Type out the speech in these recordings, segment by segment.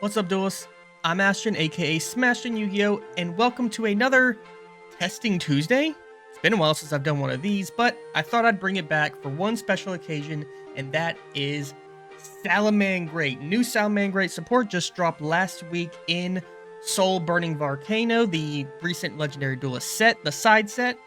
What's up, duelists? I'm Ashton, aka SmashtonYGO, and welcome to another Testing Tuesday. It's been a while since I've done one of these, but I thought I'd bring it back for one special occasion, and that is Salamangreat. New Salamangreat support just dropped last week in Soul Burning Volcano, the recent Legendary Duelist set, the side set.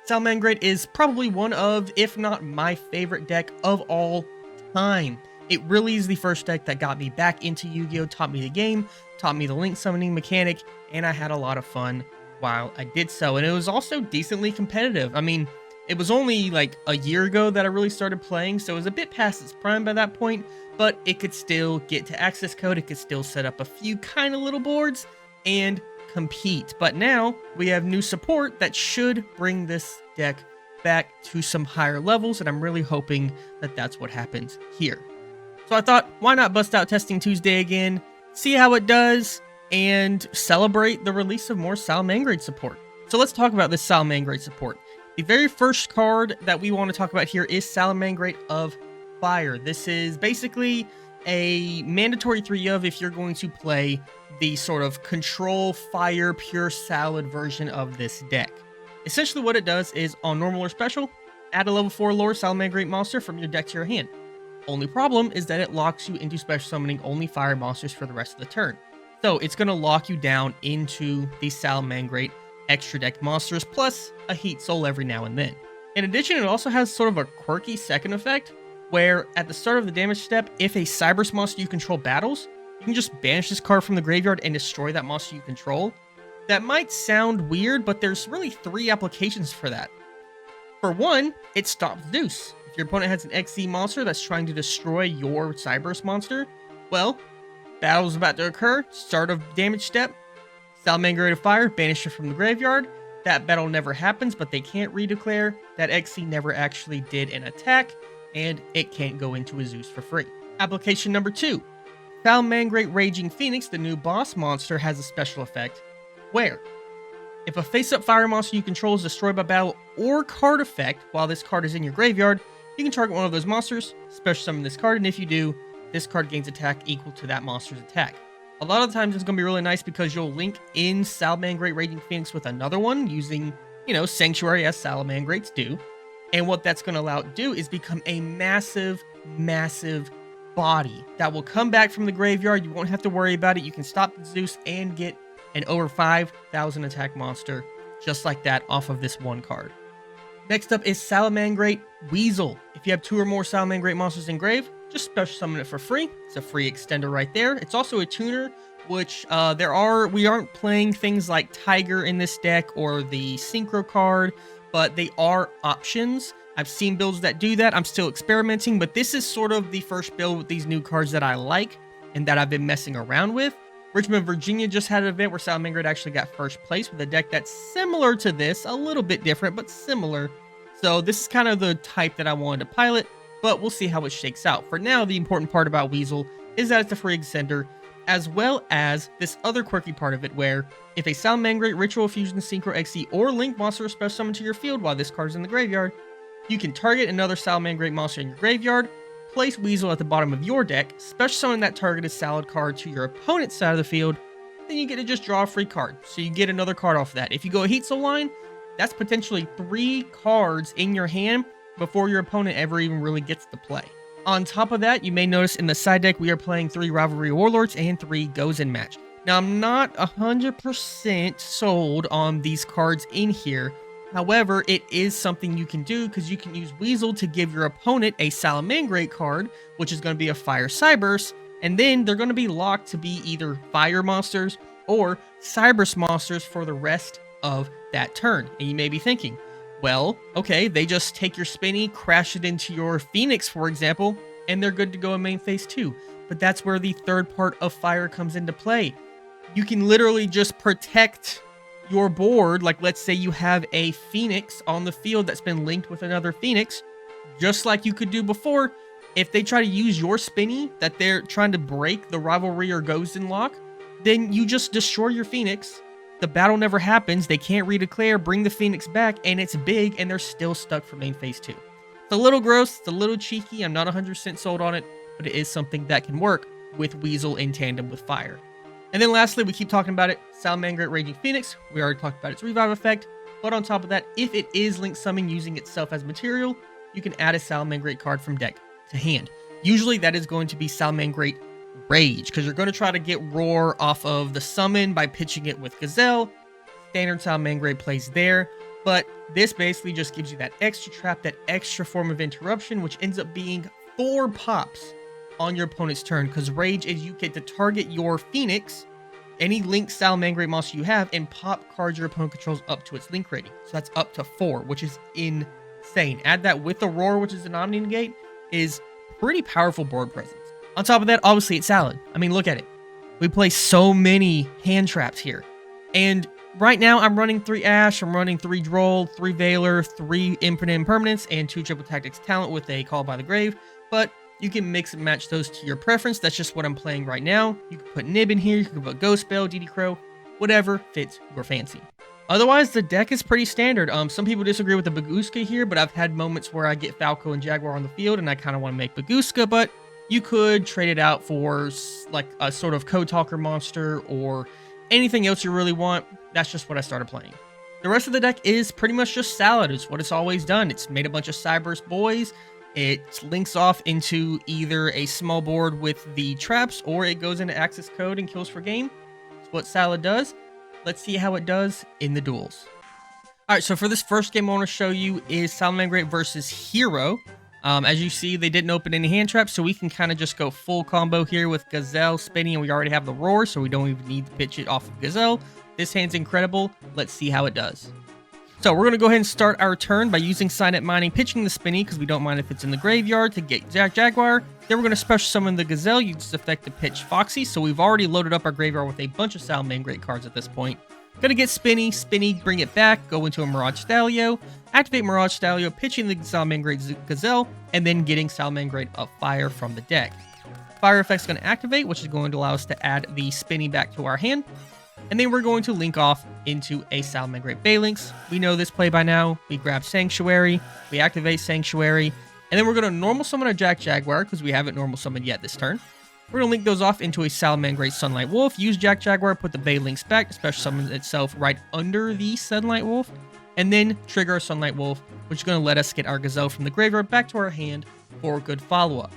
Salamangreat is probably one of, if not my favorite deck of all time. It really is the first deck that got me back into Yu-Gi-Oh!, taught me the game, taught me the link summoning mechanic, and I had a lot of fun while I did so. And it was also decently competitive. I mean, it was only like a year ago that I really started playing, so it was a bit past its prime by that point, but it could still get to access code, it could still set up a few kind of little boards, and compete. But now we have new support that should bring this deck back to some higher levels, and I'm really hoping that that's what happens here. So I thought, why not bust out Testing Tuesday again, see how it does, and celebrate the release of more Salamangreat support. So let's talk about this Salamangreat support. The very first card that we want to talk about here is Salamangreat of Fire. This is basically a mandatory 3-of if you're going to play the sort of control fire pure salad version of this deck. Essentially what it does is, on normal or special, add a level 4 lore Salamangreat monster from your deck to your hand. Only problem is that it locks you into special summoning only fire monsters for the rest of the turn. So it's going to lock you down into the Salamangreat extra deck monsters, plus a Heat Soul every now and then. In addition, it also has sort of a quirky second effect, where at the start of the damage step, if a Cyberse monster you control battles, you can just banish this card from the graveyard and destroy that monster you control. That might sound weird, but there's really 3 applications for that. For one, it stops Zeus. If your opponent has an XZ monster that's trying to destroy your Cyberse monster, well, battle's about to occur, start of damage step, Salamangreat of Fire, banish it from the graveyard. That battle never happens, but they can't redeclare. That XZ never actually did an attack, and it can't go into a Zeus for free. Application number 2. Salamangreat Raging Phoenix, the new boss monster, has a special effect where, if a face-up fire monster you control is destroyed by battle or card effect while this card is in your graveyard, you can target one of those monsters, special summon this card, and if you do, this card gains attack equal to that monster's attack. A lot of the times it's going to be really nice because you'll link in Salamangreat Raging Phoenix with another one using, Sanctuary as Salamangreats do. And what that's going to allow it to do is become a massive, massive body that will come back from the graveyard. You won't have to worry about it. You can stop the Zeus and get an over 5,000 attack monster just like that off of this one card. Next up is Salamangreat Weasel. If you have 2 or more Salamangreat monsters in grave, just special summon it for free. It's a free extender right there. It's also a tuner, which we aren't playing things like Tiger in this deck or the Synchro card, but they are options. I've seen builds that do that. I'm still experimenting, but this is sort of the first build with these new cards that I like and that I've been messing around with. Richmond, Virginia just had an event where Salamangreat actually got first place with a deck that's similar to this, a little bit different, but similar. So this is kind of the type that I wanted to pilot, but we'll see how it shakes out. For now, the important part about Weasel is that it's a free extender, as well as this other quirky part of it where, if a Salamangreat Ritual Fusion Synchro XE or Link monster is special summoned to your field while this card is in the graveyard, you can target another Salamangreat monster in your graveyard, place Weasel at the bottom of your deck, special summon that targeted salad card to your opponent's side of the field, then you get to just draw a free card. So you get another card off of that. If you go a Heat Soul line, that's potentially 3 cards in your hand before your opponent ever even really gets to play. On top of that, you may notice in the side deck we are playing 3 Rivalry Warlords and 3 Gozen Match. Now, I'm not 100% sold on these cards in here. However, it is something you can do because you can use Weasel to give your opponent a Salamangreat card, which is going to be a Fire Cyberse, and then they're going to be locked to be either Fire monsters or Cyberse monsters for the rest of that turn. And you may be thinking, well, okay, they just take your Spinny, crash it into your Phoenix, for example, and they're good to go in main phase 2. But that's where the third part of Fire comes into play. You can literally just protect your board, like let's say you have a Phoenix on the field that's been linked with another Phoenix, just like you could do before. If they try to use your Spinny that they're trying to break the Rivalry or Gozen lock, then you just destroy your Phoenix. The battle never happens, they can't redeclare, bring the Phoenix back, and it's big, and they're still stuck for main phase 2. It's a little gross, it's a little cheeky, I'm not 100% sold on it, but it is something that can work with Weasel in tandem with Fire. And then lastly, we keep talking about it, Salamangreat Raging Phoenix. We already talked about its revive effect, but on top of that, if it is link summon using itself as material, you can add a Salamangreat card from deck to hand. Usually that is going to be Salamangreat Rage, because you're going to try to get Roar off of the summon by pitching it with Gazelle. Standard Salamangreat plays there, but this basically just gives you that extra trap, that extra form of interruption, which ends up being 4 pops on your opponent's turn, because Rage is you get to target your Phoenix, any linked Salamangreat monster you have, and pop cards your opponent controls up to its link rating. So that's up to 4, which is insane. Add that with the Roar, which is an Omni Negate, is pretty powerful board presence. On top of that, obviously it's Salad. I mean, look at it. We play so many hand traps here. And right now I'm running 3 Ash, I'm running 3 Droll, 3 Veiler, 3 Infinite Impermanence, and 2 Triple Tactics Talent with a Call by the Grave. But you can mix and match those to your preference. That's just what I'm playing right now. You can put Nib in here, you can put Ghost Spell, DD Crow, whatever fits your fancy. Otherwise, the deck is pretty standard. Some people disagree with the Bagooska here, but I've had moments where I get Falco and Jaguar on the field and I kind of want to make Bagooska, but you could trade it out for like a sort of Code Talker monster or anything else you really want. That's just what I started playing. The rest of the deck is pretty much just Salad. It's what it's always done. It's made a bunch of Cyberse boys. It links off into either a small board with the traps or it goes into Access Code and kills for game. That's what Salad does. Let's see how it does in the duels. All right, so for this first game I want to show you is Salamangreat versus Hero. As you see, they didn't open any hand traps, so we can kind of just go full combo here with Gazelle, Spinny, and we already have the Roar, so we don't even need to pitch it off of Gazelle. This hand's incredible. Let's see how it does. So we're going to go ahead and start our turn by using Signet Mining, pitching the Spinny, because we don't mind if it's in the graveyard, to get Jaguar. Then we're going to special summon the Gazelle, use this effect to pitch Foxy, so we've already loaded up our graveyard with a bunch of Salamangreat cards at this point. Gonna get Spinny, bring it back, go into a Mirage Stalio, activate Mirage Stalio, pitching the Salamangreat Gazelle, and then getting Salamangreat of Fire from the deck. Fire effect's gonna activate, which is going to allow us to add the Spinny back to our hand. And then we're going to link off into a Salamangreat Balinx. We know this play by now. We grab Sanctuary, we activate Sanctuary, and then we're going to normal summon our Jaguar, because we haven't normal summoned yet this turn. We're going to link those off into a Salamangreat Sunlight Wolf, use Jaguar, put the Balinx back, special summon itself right under the Sunlight Wolf, and then trigger our Sunlight Wolf, which is going to let us get our Gazelle from the graveyard back to our hand for a good follow-up.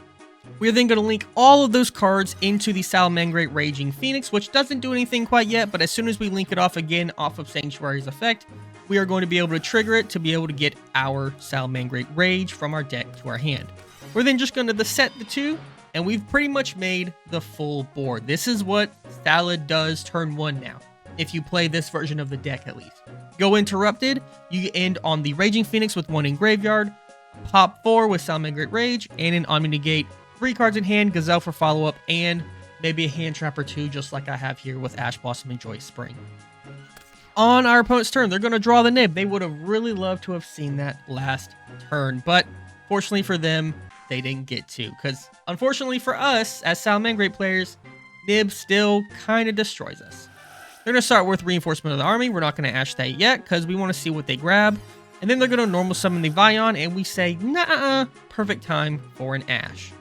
We are then going to link all of those cards into the Salamangreat Raging Phoenix, which doesn't do anything quite yet, but as soon as we link it off again off of Sanctuary's effect, we are going to be able to trigger it to be able to get our Salamangreat Rage from our deck to our hand. We're then just going to set the two, and we've pretty much made the full board. This is what Salad does turn 1 now, if you play this version of the deck at least. Go Interrupted, you end on the Raging Phoenix with 1 in graveyard, pop 4 with Salamangreat Rage, and an Omni Negate, 3 cards in hand, Gazelle for follow-up, and maybe a hand trap or 2, just like I have here with Ash Blossom and Joyous Spring. On our opponent's turn, they're going to draw the Nib. They would have really loved to have seen that last turn, but fortunately for them, they didn't get to, because unfortunately for us, as Salamangreat players, Nib still kind of destroys us. They're going to start with Reinforcement of the Army. We're not going to Ash that yet, because we want to see what they grab. And then they're going to normal summon the Vion, and we say, nah, perfect time for an Ash.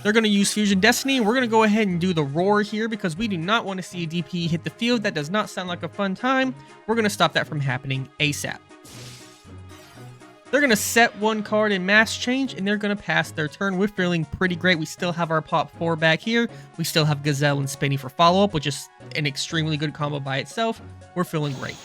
They're going to use Fusion Destiny. We're going to go ahead and do the Roar here because we do not want to see a DP hit the field. That does not sound like a fun time. We're going to stop that from happening ASAP. They're going to set 1 card in Mass Change, and they're going to pass their turn. We're feeling pretty great. We still have our Pop 4 back here. We still have Gazelle and Spinny for follow-up, which is an extremely good combo by itself. We're feeling great.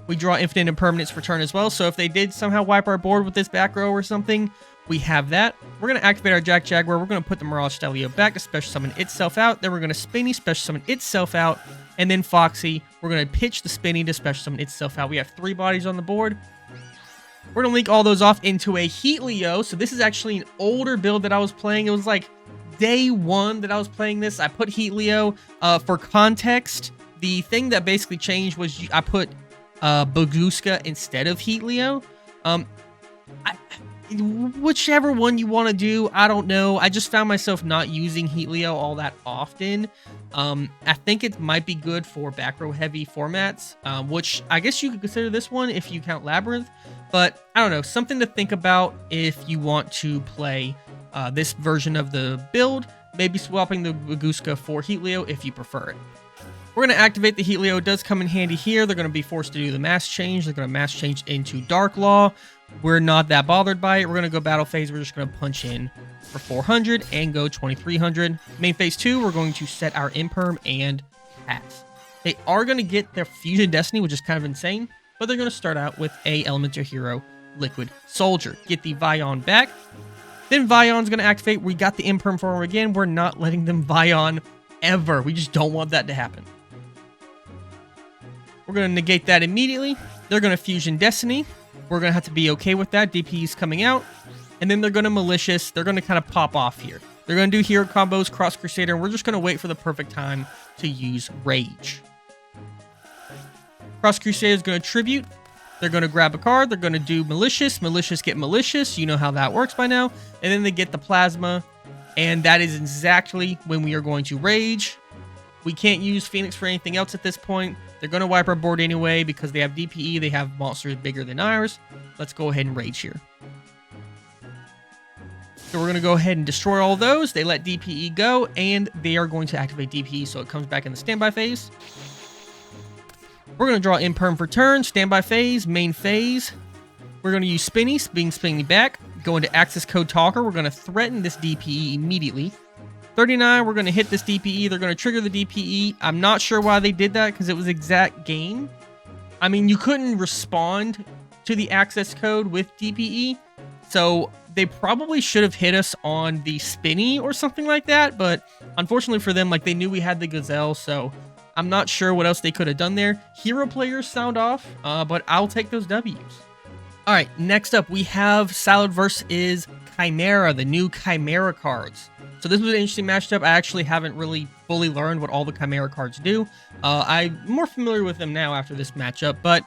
We draw Infinite Impermanence for turn as well, so if they did somehow wipe our board with this back row or something, we have that. We're going to activate our Jaguar. We're going to put the Mirage Stalio back to special summon itself out. Then we're going to Spinny, special summon itself out. And then Foxy, we're going to pitch the Spinny to special summon itself out. We have 3 bodies on the board. We're going to link all those off into a Yugioh. So this is actually an older build that I was playing. It was like day 1 that I was playing this. I put Yugioh. For context, the thing that basically changed was I put Bagooska instead of Yugioh. Whichever one you want to do, I don't know. I just found myself not using Yugioh all that often. I think it might be good for back row heavy formats, which I guess you could consider this one if you count Labyrinth. But I don't know, something to think about if you want to play this version of the build, maybe swapping the Yugioh for Heatleo if you prefer it. We're going to activate the Heatleo. It does come in handy here. They're going to be forced to do the mass change. They're going to mass change into Dark Law. We're not that bothered by it. We're going to go battle phase. We're just going to punch in for 400 and go 2300. Main phase 2, we're going to set our Imperm and pass. They are going to get their Fusion Destiny, which is kind of insane, but they're going to start out with a Elemental Hero Liquid Soldier. Get the Vion back. Then Vion's going to activate. We got the Imperm for him again. We're not letting them Vion ever. We just don't want that to happen. We're going to negate that immediately. They're going to Fusion Destiny. We're going to have to be okay with that. DP's coming out. And then they're going to Malicious. They're going to kind of pop off here. They're going to do hero combos, Cross Crusader, and we're just going to wait for the perfect time to use Rage. Cross Crusader is going to Tribute. They're going to grab a card. They're going to do Malicious. Malicious get Malicious. You know how that works by now. And then they get the Plasma. And that is exactly when we are going to Rage. We can't use Phoenix for anything else at this point. They're going to wipe our board anyway because they have DPE. They have monsters bigger than ours. Let's go ahead and Rage here. So we're going to go ahead and destroy all those. They let DPE go, and they are going to activate DPE, so it comes back in the standby phase. We're going to draw Imperm for turn, standby phase, main phase. We're going to use Spinny, being Spinny back. Go into Access Code Talker. We're going to threaten this DPE immediately. 39, we're going to hit this DPE. They're going to trigger the DPE. I'm not sure why they did that because it was exact game. I mean, you couldn't respond to the access code with DPE. So they probably should have hit us on the Spinny or something like that. But unfortunately for them, like they knew we had the Gazelle. So I'm not sure what else they could have done there. Hero players sound off, but I'll take those W's. All right, next up we have Salad versus Chimera, the new Chimera cards. So this was an interesting matchup. I actually haven't really fully learned what all the Chimera cards do. I'm more familiar with them now after this matchup, but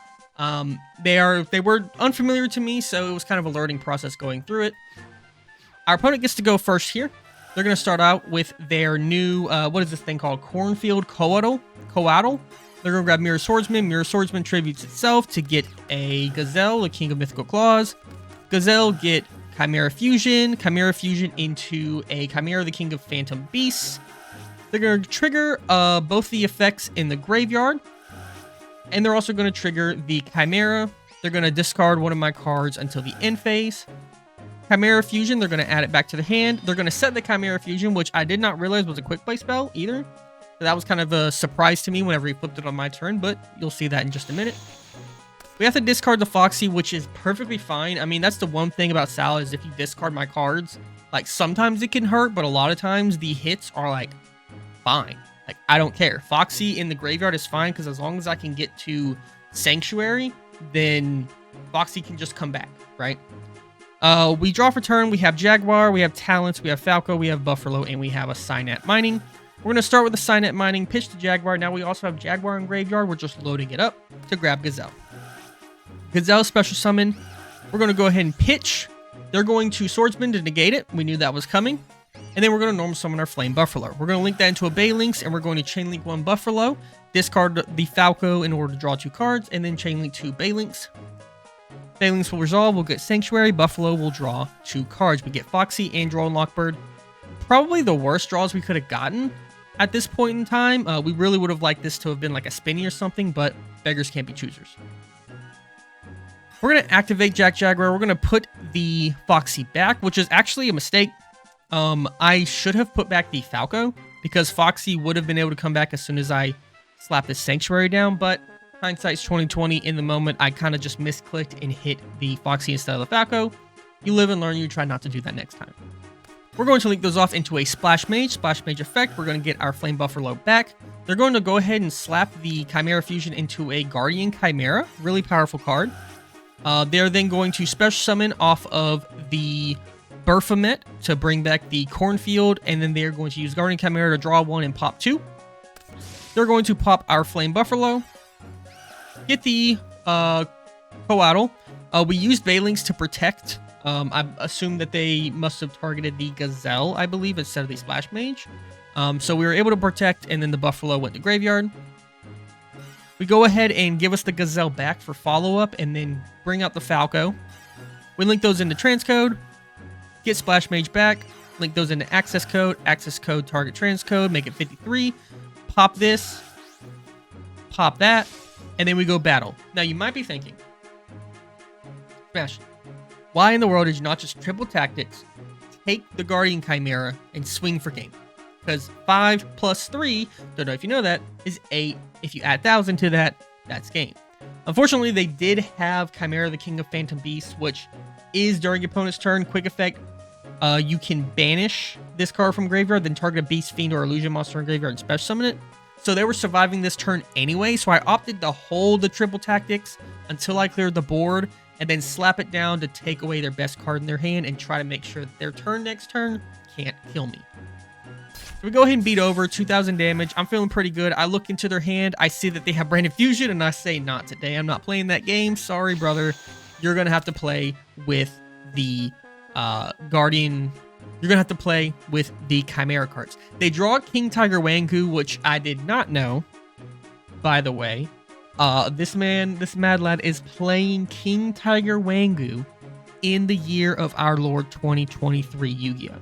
they were unfamiliar to me, so it was kind of a learning process going through it. Our opponent gets to go first here. They're going to start out with their new, what is this thing called? Cornfield Coatl. They're going to grab Mirror Swordsman. Mirror Swordsman tributes itself to get a Gazelle, the King of Mythical Claws. Gazelle get Chimera Fusion into a Chimera, the King of Phantom Beasts. They're going to trigger both the effects in the graveyard. And they're also going to trigger the Chimera. They're going to discard one of my cards until the end phase. Chimera Fusion, they're going to add it back to the hand. They're going to set the Chimera Fusion, which I did not realize was a quick play spell either. So that was kind of a surprise to me whenever he flipped it on my turn, but you'll see that in just a minute. We have to discard the Foxy, which is perfectly fine. I mean, that's the one thing about Salad is if you discard my cards, like sometimes it can hurt, but a lot of times the hits are like fine. Like I don't care. Foxy in the graveyard is fine because as long as I can get to Sanctuary, then Foxy can just come back, right? We draw for turn. We have Jaguar, we have Talents, we have Falco, we have Buffalo, and we have a Synapse Mining. We're going to start with the Synapse Mining, pitch to Jaguar. Now we also have Jaguar in graveyard. We're just loading it up to grab Gazelle. Gazelle special summon. We're going to go ahead and pitch. They're going to Swordsman to negate it. We knew that was coming. And then we're going to normal summon our Flame Buffalo. We're going to link that into a Baylinks, and we're going to chain link one Buffalo, discard the Falco in order to draw 2 cards, and then chain link 2 Baylinks. Baylinks will resolve. We'll get Sanctuary. Buffalo will draw 2 cards. We get Foxy and draw Lockbird. Probably the worst draws we could have gotten at this point in time. We really would have liked this to have been like a Spinny or something, but beggars can't be choosers. We're going to activate Jaguar. We're going to put the Foxy back, which is actually a mistake. I should have put back the Falco because Foxy would have been able to come back as soon as I slap this Sanctuary down, but hindsight's 2020. In the moment, I kind of just misclicked and hit the Foxy instead of the Falco. You live and learn. You try not to do that next time. We're going to link those off into a Splash Mage effect. We're going to get our Flame Buffalo back. They're going to go ahead and slap the Chimera Fusion into a Guardian Chimera. Really powerful card. They're then going to special summon off of the Baphomet to bring back the Cornfield, and then they're going to use Guardian Chimera to draw 1 and pop 2. They're going to pop our Flame Buffalo. Get the Coatl. We used Baylinks to protect. I assume that they must have targeted the Gazelle, I believe, instead of the Splash Mage. So we were able to protect, and then the Buffalo went to graveyard. We go ahead and give us the Gazelle back for follow-up, and then bring out the Falco. We link those into transcode. get Splash Mage back, link those into access code, target transcode, make it 53, pop this, pop that, and then we go battle. Now you might be thinking, Smash, why in the world did you not just triple tactics, take the Guardian Chimera, and swing for game? Because 5 plus 3, don't know if you know that, is 8. If you add 1,000 to that, that's game. Unfortunately, they did have Chimera, the King of Phantom Beasts, which is during your opponent's turn. Quick effect, you can banish this card from graveyard, then target a Beast, Fiend, or Illusion monster in graveyard and special summon it. So they were surviving this turn anyway, so I opted to hold the triple tactics until I cleared the board, and then slap it down to take away their best card in their hand and try to make sure that their next turn can't kill me. So we go ahead and beat over 2,000 damage. I'm feeling pretty good. I look into their hand. I see that they have Brand Infusion, and I say, not today. I'm not playing that game. Sorry, brother. You're going to have to play with the Guardian. You're going to have to play with the Chimera cards. They draw King Tiger Wangu, which I did not know, by the way. This mad lad is playing King Tiger Wangu in the year of our Lord 2023 Yu-Gi-Oh!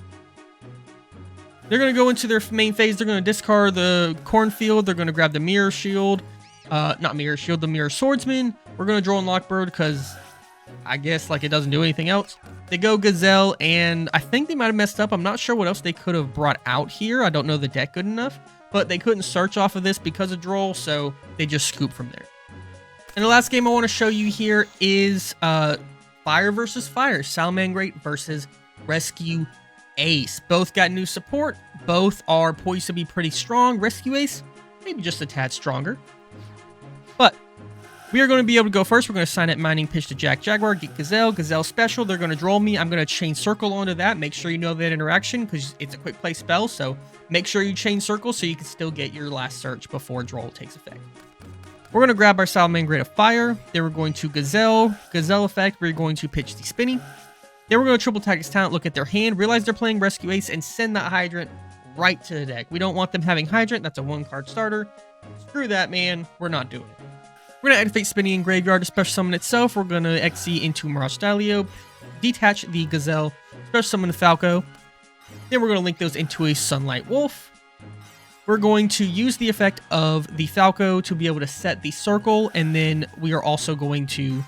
They're going to go into their main phase. They're going to discard the Cornfield. They're going to grab the Mirror Shield. Not Mirror Shield, the Mirror Swordsman. We're going to draw in Lockbird because I guess like it doesn't do anything else. They go Gazelle, and I think they might have messed up. I'm not sure what else they could have brought out here. I don't know the deck good enough. But they couldn't search off of this because of Droll, so they just scoop from there. And the last game I want to show you here is Fire versus Fire. Salamangreat versus Rescue Ace. Both got new support. Both are poised to be pretty strong. Rescue Ace, maybe just a tad stronger. But we are going to be able to go first. We're going to sign up Mining, pitch to Jack Jaguar, get Gazelle. Gazelle special. They're going to draw me. I'm going to chain circle onto that. Make sure you know that interaction because it's a quick play spell. So make sure you chain circle so you can still get your last search before Droll takes effect. We're going to grab our Salamangreat of Fire. Then we're going to Gazelle effect. We're going to pitch the Spinny. Then we're going to triple tag his talent, look at their hand, realize they're playing Rescue Ace, and send that Hydrant right to the deck. We don't want them having Hydrant. That's a 1-card starter. Screw that, man. We're not doing it. We're going to activate Spinny in Graveyard to special summon itself. We're going to XC into Mirage Stalio, detach the Gazelle, special summon the Falco. Then we're going to link those into a Sunlight Wolf. We're going to use the effect of the Falco to be able to set the circle, and then we are also going to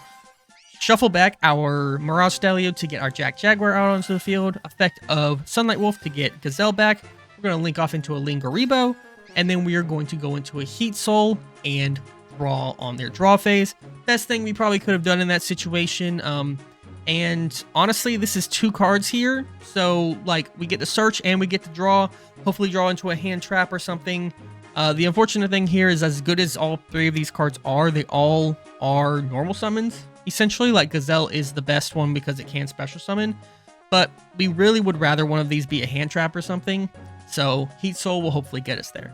shuffle back our Mirage Stalio to get our Jack Jaguar out onto the field. Effect of Sunlight Wolf to get Gazelle back. We're going to link off into a Lingaribo, and then we are going to go into a Heat Soul and draw on their draw phase. Best thing we probably could have done in that situation. And honestly, this is 2 cards here. So, like, we get to search and we get to draw. Hopefully draw into a hand trap or something. The unfortunate thing here is as good as all 3 of these cards are, they all are normal summons. Essentially, like, Gazelle is the best one because it can special summon. But we really would rather one of these be a hand trap or something. So, Heat Soul will hopefully get us there.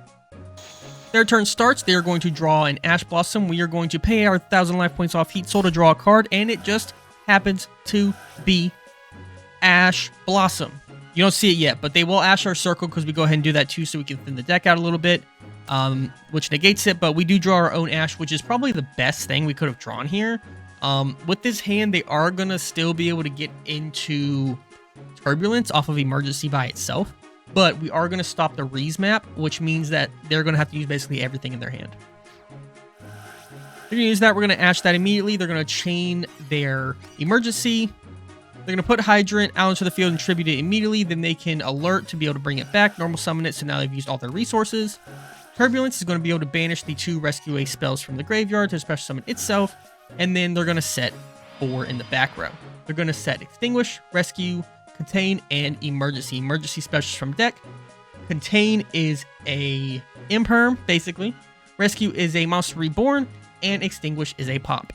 Their turn starts. They are going to draw an Ash Blossom. We are going to pay our 1,000 life points off Heat Soul to draw a card. And it just happens to be Ash Blossom. You don't see it yet, but they will Ash our circle because we go ahead and do that too so we can thin the deck out a little bit, which negates it, but we do draw our own Ash, which is probably the best thing we could have drawn here. With this hand, they are going to still be able to get into Turbulence off of Emergency by itself, but we are going to stop the Reese map, which means that they're going to have to use basically everything in their hand. They're going to use that. We're going to Ash that immediately. They're going to chain their Emergency. They're going to put Hydrant out into the field and tribute it immediately. Then they can alert to be able to bring it back. Normal summon it, so now they've used all their resources. Turbulence is going to be able to banish the 2 Rescue Ace spells from the graveyard to special summon itself. And then they're going to set 4 in the back row. They're going to set Extinguish, Rescue, Contain, and Emergency. Emergency specials from deck. Contain is a Imperm, basically. Rescue is a Monster Reborn. And Extinguish is a pop.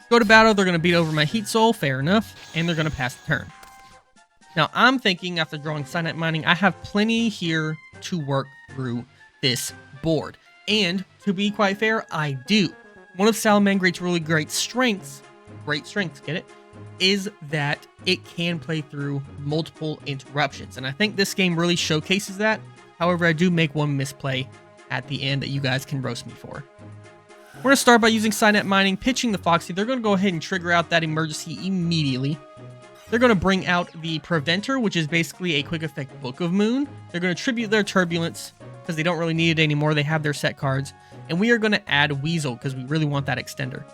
Go to battle, they're going to beat over my Heat Soul, fair enough, and they're going to pass the turn. Now, I'm thinking after drawing Cyanide Mining, I have plenty here to work through this board. And, to be quite fair, I do. One of Salamangreat's really great strengths, get it, is that it can play through multiple interruptions. And I think this game really showcases that. However, I do make one misplay at the end that you guys can roast me for. We're going to start by using Cyanide Mining, pitching the Foxy. They're going to go ahead and trigger out that Emergency immediately. They're going to bring out the Preventer, which is basically a quick effect Book of Moon. They're going to tribute their Turbulence because they don't really need it anymore. They have their set cards. And we are going to add Weasel because we really want that extender.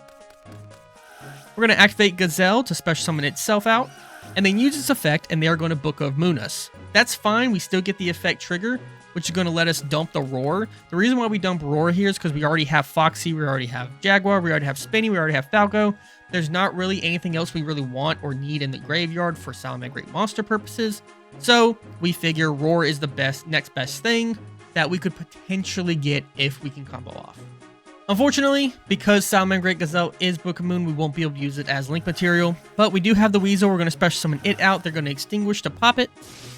We're going to activate Gazelle to special summon itself out, and then use its effect, and they are going to Book of Moon us. That's fine. We still get the effect trigger, which is going to let us dump the Roar. The reason why we dump Roar here is because we already have Foxy, we already have Jaguar, we already have Spinny, we already have Falco. There's not really anything else we really want or need in the graveyard for Salamangreat monster purposes. So we figure Roar is the next best thing that we could potentially get if we can combo off. Unfortunately, because Salamangreat Gazelle is Book of Moon, we won't be able to use it as link material, but we do have the Weasel. We're going to special summon it out. They're going to extinguish to pop it,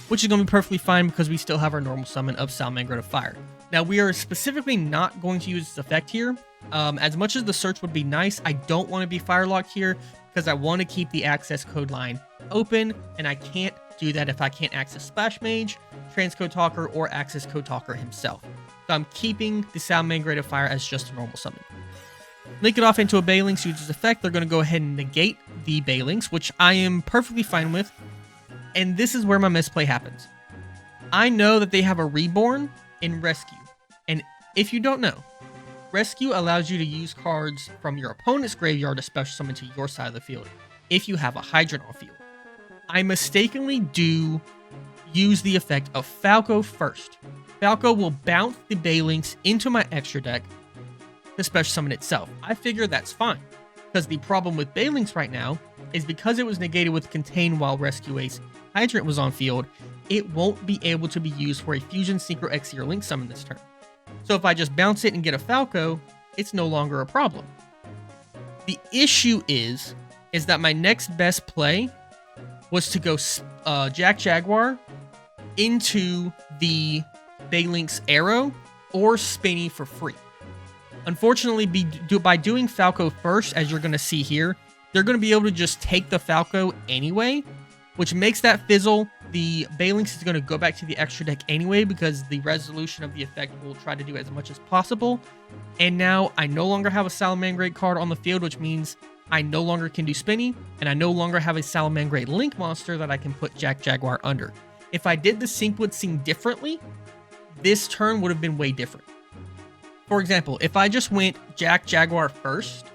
which is going to be perfectly fine because we still have our normal summon of Salamangreat of Fire. Now, we are specifically not going to use this effect here. As much as the search would be nice, I don't want to be Firelocked here because I want to keep the access code line open, and I can't do that if I can't access Splash Mage, Transcode Talker, or access Code Talker himself. So I'm keeping the Salamangreat of Fire as just a normal summon. Link it off into a Baylynx, use its effect. They're going to go ahead and negate the Baylynx, which I am perfectly fine with. And this is where my misplay happens. I know that they have a Reborn in Rescue. And if you don't know, Rescue allows you to use cards from your opponent's graveyard to special summon to your side of the field if you have a Hydrant on field. I mistakenly do use the effect of Falco first. Falco will bounce the Baylynx into my extra deck to special summon itself. I figure that's fine, because the problem with Baylynx right now is because it was negated with Contain while Rescue Ace Hydrant was on field, it won't be able to be used for a Fusion, Synchro, Xe, or Link summon this turn. So if I just bounce it and get a Falco, it's no longer a problem. The issue is that my next best play was to go Jack Jaguar into the Baylynx Arrow or Spinny for free. Unfortunately, by doing Falco first, as you're going to see here, they're going to be able to just take the Falco anyway, which makes that fizzle. The Baylynx is going to go back to the extra deck anyway because the resolution of the effect will try to do as much as possible. And now I no longer have a Salamangreat card on the field, which means I no longer can do Spinny, and I no longer have a Salamangreat Link monster that I can put Jack Jaguar under. If I did the sequencing differently, this turn would have been way different. For example, if I just went Jack Jaguar first,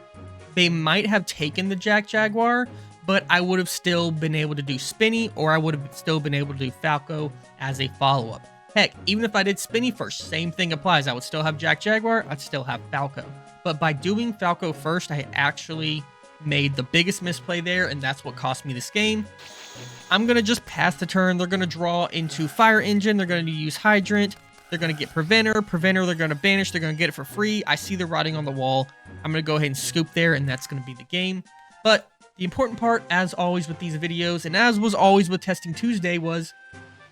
they might have taken the Jack Jaguar, but I would have still been able to do Spinny, or I would have still been able to do Falco as a follow-up. Heck, even if I did Spinny first, same thing applies. I would still have Jack Jaguar, I'd still have Falco. But by doing Falco first, I actually made the biggest misplay there, and that's what cost me this game. I'm going to just pass the turn. They're going to draw into Fire Engine. They're going to use Hydrant. They're going to get Preventer. They're going to banish. They're going to get it for free. I see the writing on the wall. I'm going to go ahead and scoop there, and that's going to be the game. But the important part, as always with these videos, and as was always with Testing Tuesday, was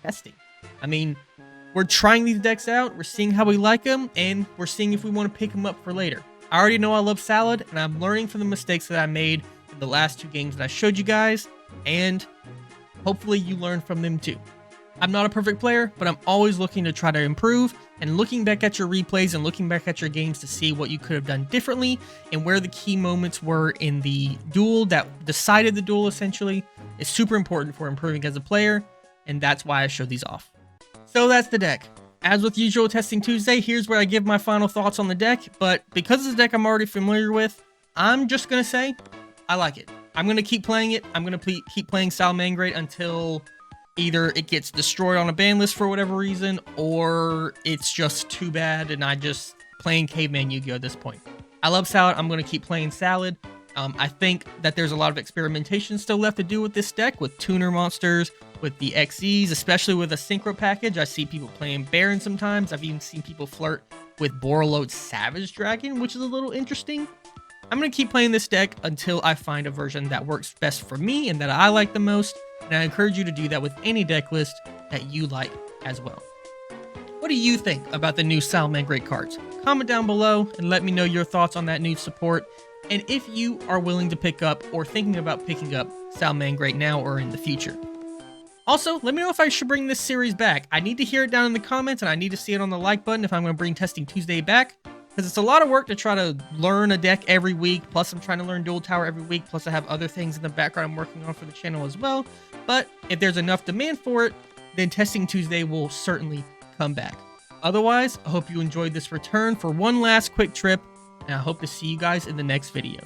testing. I mean, we're trying these decks out. We're seeing how we like them, and we're seeing if we want to pick them up for later. I already know I love Salad, and I'm learning from the mistakes that I made in the last 2 games that I showed you guys, and hopefully you learn from them too. I'm not a perfect player, but I'm always looking to try to improve, and looking back at your replays and looking back at your games to see what you could have done differently and where the key moments were in the duel that decided the duel essentially is super important for improving as a player, and that's why I showed these off. So that's the deck. As with usual Testing Tuesday, here's where I give my final thoughts on the deck, but because it's a deck I'm already familiar with, I'm just going to say I like it. I'm going to keep playing it. I'm going to keep playing Salamangreat until either it gets destroyed on a ban list for whatever reason, or it's just too bad and I just playing Caveman Yu-Gi-Oh at this point. I love Salad. I'm going to keep playing Salad. I think that there's a lot of experimentation still left to do with this deck, with tuner monsters, with the XEs, especially with a Synchro package. I see people playing Baron sometimes. I've even seen people flirt with Borreload Savage Dragon, which is a little interesting. I'm going to keep playing this deck until I find a version that works best for me and that I like the most, and I encourage you to do that with any deck list that you like as well. What do you think about the new Salamangreat cards? Comment down below and let me know your thoughts on that new support, and if you are willing to pick up or thinking about picking up Salamangreat now or in the future. Also, let me know if I should bring this series back. I need to hear it down in the comments, and I need to see it on the like button if I'm going to bring Testing Tuesday back, because it's a lot of work to try to learn a deck every week. Plus, I'm trying to learn Dual Tower every week. Plus, I have other things in the background I'm working on for the channel as well. But if there's enough demand for it, then Testing Tuesday will certainly come back. Otherwise, I hope you enjoyed this return for one last quick trip, and I hope to see you guys in the next video.